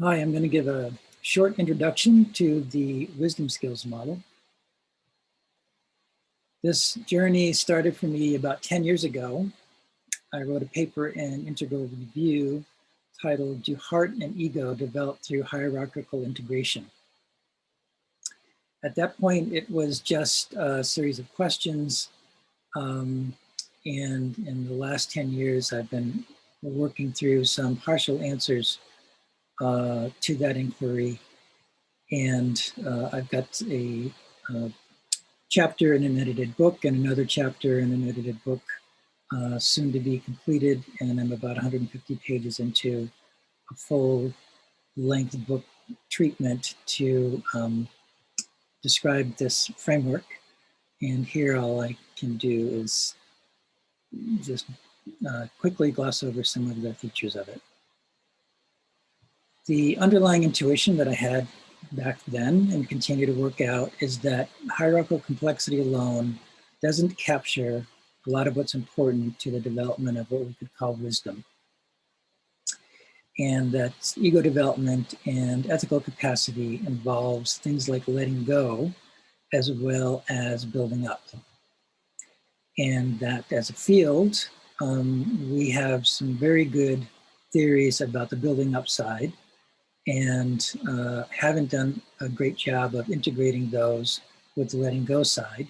Hi, I'm going to give a short introduction to the wisdom skills model. This journey started for me about 10 years ago. I wrote a paper in Integral Review titled "Do Heart and Ego Develop Through Hierarchical Integration?" At that point, it was just a series of questions. And in the last 10 years, I've been working through some partial answers to that inquiry. And I've got a chapter in an edited book and another chapter in an edited book soon to be completed. And I'm about 150 pages into a full length book treatment to describe this framework. And here all I can do is just quickly gloss over some of the features of it. The underlying intuition that I had back then and continue to work out is that hierarchical complexity alone doesn't capture a lot of what's important to the development of what we could call wisdom. And that ego development and ethical capacity involves things like letting go as well as building up. And that as a field, we have some very good theories about the building up side, and haven't done a great job of integrating those with the letting go side.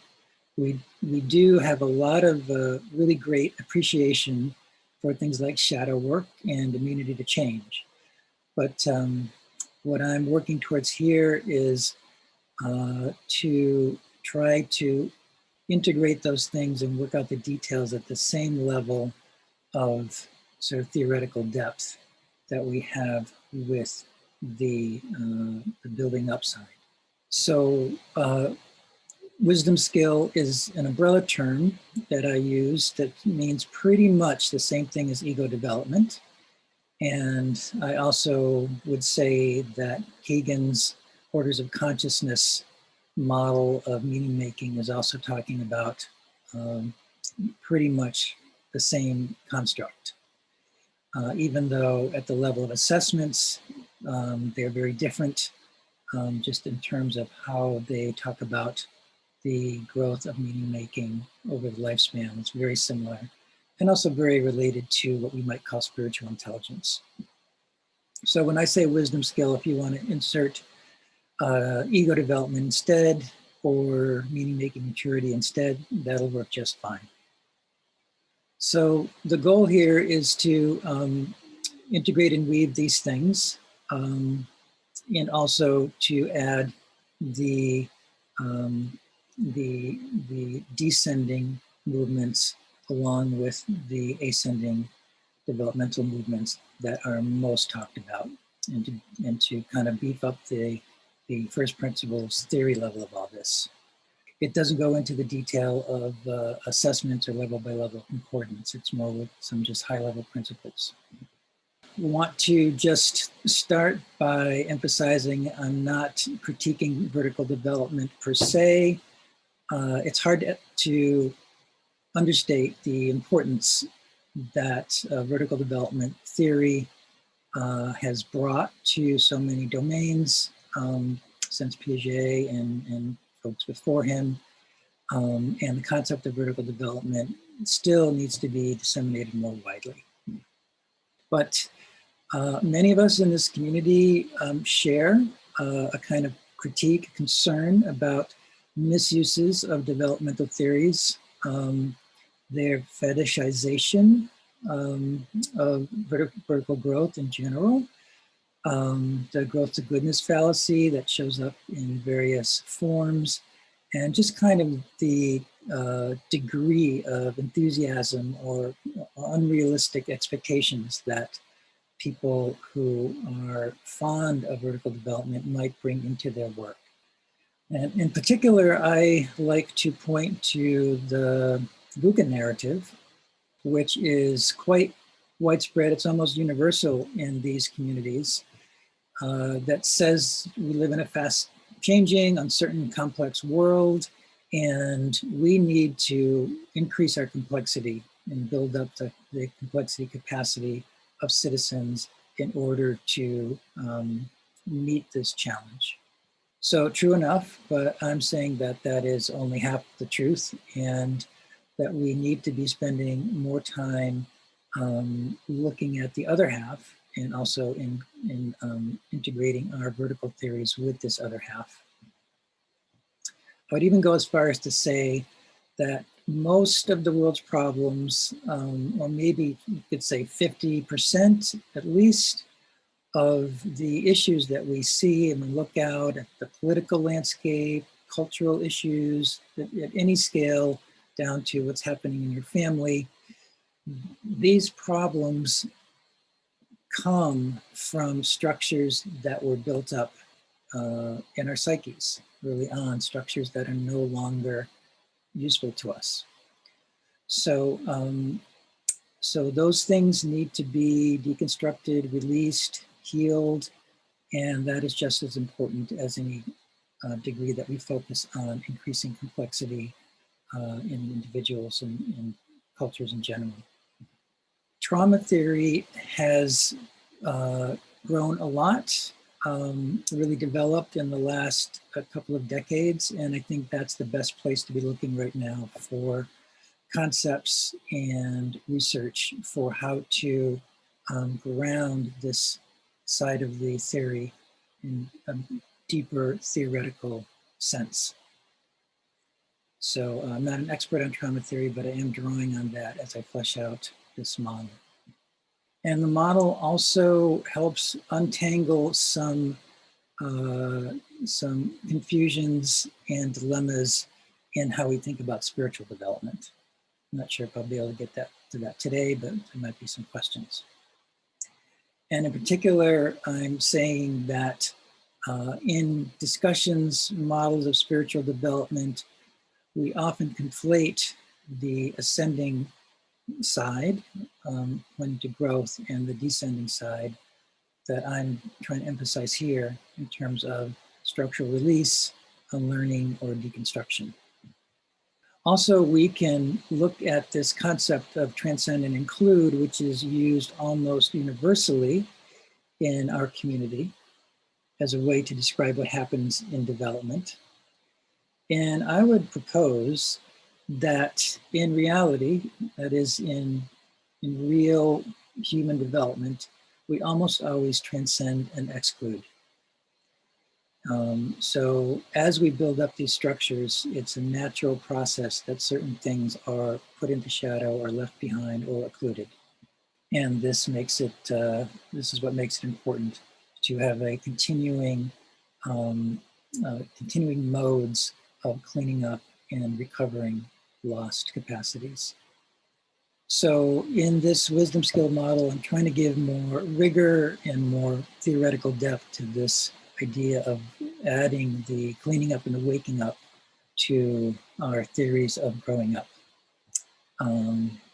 We do have a lot of really great appreciation for things like shadow work and immunity to change. But what I'm working towards here is to try to integrate those things and work out the details at the same level of sort of theoretical depth that we have with the building up side. So wisdom skill is an umbrella term that I use that means pretty much the same thing as ego development. And I also would say that Kagan's orders of consciousness model of meaning making is also talking about pretty much the same construct. Even though at the level of assessments, they're very different, just in terms of how they talk about the growth of meaning making over the lifespan. It's very similar and also very related to what we might call spiritual intelligence. So when I say wisdom skill, if you want to insert ego development instead or meaning making maturity instead, that'll work just fine. So the goal here is to integrate and weave these things, and also to add the descending movements along with the ascending developmental movements that are most talked about, and to kind of beef up the first principles theory level of all this. It doesn't go into the detail of assessments or level by level concordance. It's more with some just high level principles. We want to just start by emphasizing I'm not critiquing vertical development per se. It's hard to understate the importance that vertical development theory has brought to so many domains since Piaget and folks before him. And the concept of vertical development still needs to be disseminated more widely. But many of us in this community share a kind of critique, concern about misuses of developmental theories, their fetishization of vertical growth in general, the growth to goodness fallacy that shows up in various forms, and just kind of the degree of enthusiasm or unrealistic expectations that people who are fond of vertical development might bring into their work. And in particular, I like to point to the VUCA narrative, which is quite widespread. It's almost universal in these communities, that says we live in a fast changing, uncertain, complex world, and we need to increase our complexity and build up the complexity capacity of citizens in order to meet this challenge. So true enough, but I'm saying that that is only half the truth, and that we need to be spending more time looking at the other half, and also in integrating our vertical theories with this other half. I would even go as far as to say that most of the world's problems, or maybe you could say 50% at least, of the issues that we see and we look out at the political landscape, cultural issues at any scale, down to what's happening in your family, these problems come from structures that were built up in our psyches early on, structures that are no longer useful to us. So, so those things need to be deconstructed, released, healed, and that is just as important as any degree that we focus on increasing complexity in individuals and cultures in general. Trauma theory has grown a lot, really developed in the last couple of decades, and I think that's the best place to be looking right now for concepts and research for how to ground this side of the theory in a deeper theoretical sense. So I'm not an expert on trauma theory, but I am drawing on that as I flesh out this model. And the model also helps untangle some confusions and dilemmas in how we think about spiritual development. I'm not sure if I'll be able to get to that today, but there might be some questions. And in particular, I'm saying that in discussions, models of spiritual development, we often conflate the ascending side, pointing to growth, and the descending side that I'm trying to emphasize here in terms of structural release, unlearning, or deconstruction. Also, we can look at this concept of transcend and include, which is used almost universally in our community as a way to describe what happens in development. And I would propose that in reality, that is in real human development, we almost always transcend and exclude. So as we build up these structures, it's a natural process that certain things are put into shadow or left behind or occluded. And this makes it, this is what makes it important to have a continuing modes of cleaning up and recovering lost capacities. So in this wisdom skill model, I'm trying to give more rigor and more theoretical depth to this idea of adding the cleaning up and the waking up to our theories of growing up.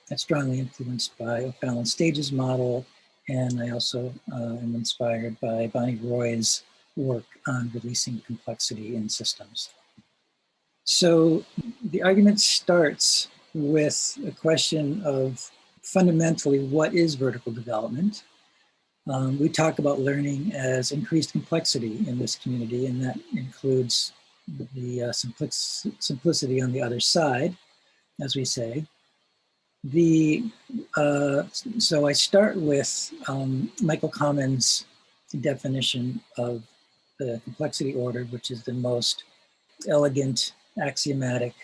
That's strongly influenced by O'Fallon Stages model, and I also am inspired by Bonnie Roy's work on releasing complexity in systems. So the argument starts with a question of fundamentally what is vertical development. We talk about learning as increased complexity in this community, and that includes the simplicity on the other side, as we say. So I start with Michael Common's definition of the complexity order, which is the most elegant, axiomatic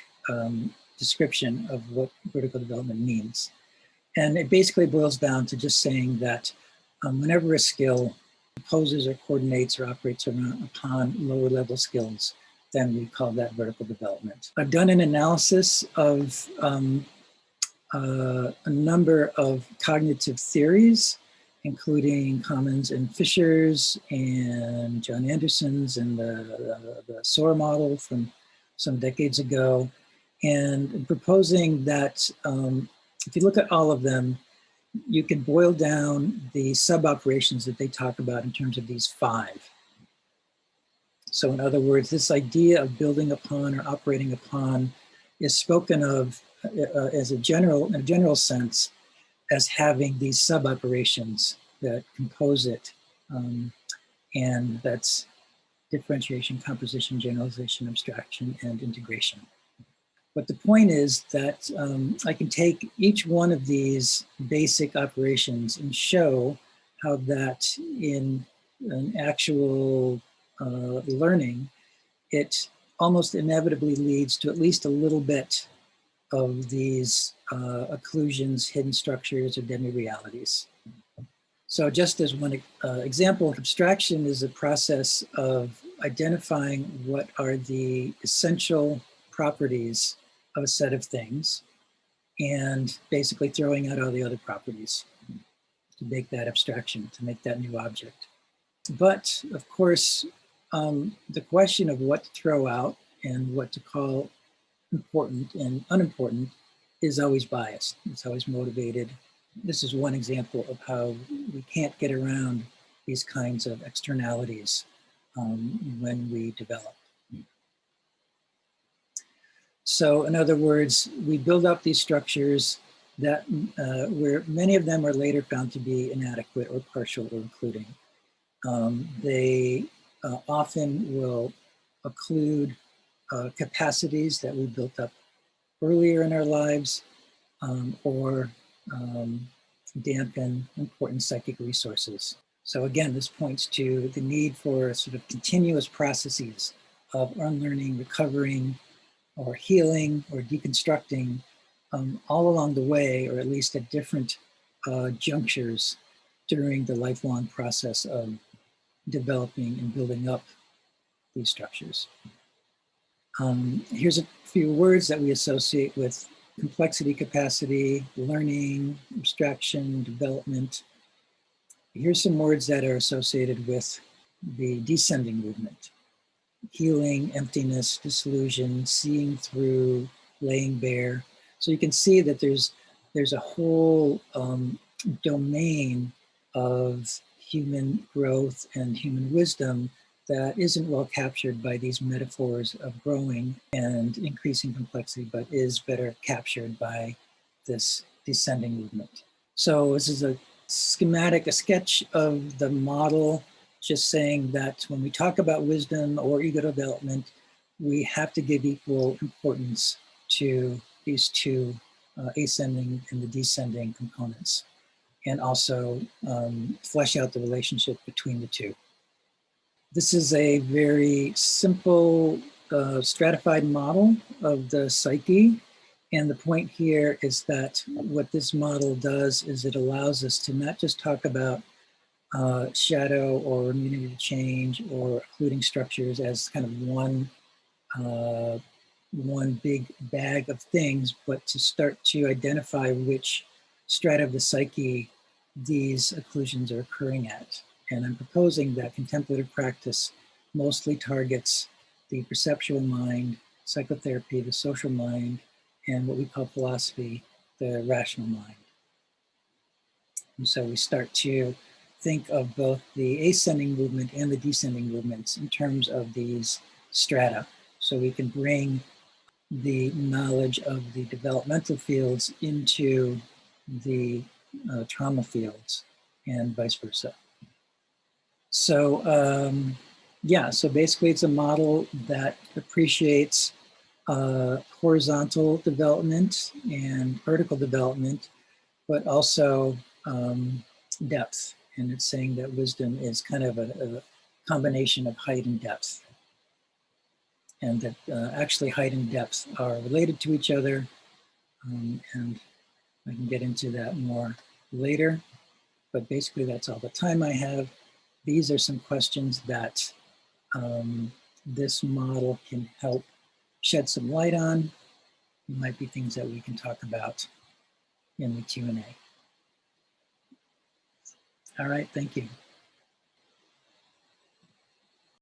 description of what vertical development means. And it basically boils down to just saying that whenever a skill poses or coordinates or operates upon lower level skills, then we call that vertical development. I've done an analysis of a number of cognitive theories, including Commons and Fisher's and John Anderson's and the SOAR model from some decades ago, and proposing that if you look at all of them, you can boil down the sub-operations that they talk about in terms of these 5. So in other words, this idea of building upon or operating upon is spoken of as in a general sense as having these sub-operations that compose it. And that's differentiation, composition, generalization, abstraction, and integration. But the point is that I can take each one of these basic operations and show how that in an actual learning, it almost inevitably leads to at least a little bit of these occlusions, hidden structures, or demi-realities. So just as one example, abstraction is a process of identifying what are the essential properties of a set of things and basically throwing out all the other properties to make that abstraction, to make that new object. But of course, the question of what to throw out and what to call important and unimportant is always biased. It's always motivated. This is one example of how we can't get around these kinds of externalities when we develop. So in other words, we build up these structures that where many of them are later found to be inadequate or partial or including. They often will occlude capacities that we built up earlier in our lives or dampen important psychic resources. So again, this points to the need for sort of continuous processes of unlearning, recovering, or healing, or deconstructing all along the way, or at least at different junctures during the lifelong process of developing and building up these structures. Here's a few words that we associate with complexity, capacity, learning, abstraction, development. Here's some words that are associated with the descending movement: healing, emptiness, disillusion, seeing through, laying bare. So you can see that there's a whole domain of human growth and human wisdom that isn't well captured by these metaphors of growing and increasing complexity, but is better captured by this descending movement. So this is a schematic, a sketch of the model, just saying that when we talk about wisdom or ego development, we have to give equal importance to these two ascending and the descending components, and also flesh out the relationship between the two. This is a very simple stratified model of the psyche. And the point here is that what this model does is it allows us to not just talk about shadow or immunity to change or occluding structures as kind of one big bag of things, but to start to identify which strata of the psyche these occlusions are occurring at. And I'm proposing that contemplative practice mostly targets the perceptual mind, psychotherapy, the social mind, and what we call philosophy, the rational mind. And so we start to think of both the ascending movement and the descending movements in terms of these strata. So we can bring the knowledge of the developmental fields into the trauma fields and vice versa. So yeah, so basically it's a model that appreciates horizontal development and vertical development, but also depth. And it's saying that wisdom is kind of a combination of height and depth. And that actually height and depth are related to each other. And I can get into that more later. But basically that's all the time I have. These are some questions that this model can help shed some light on. It might be things that we can talk about in the Q&A. All right, thank you.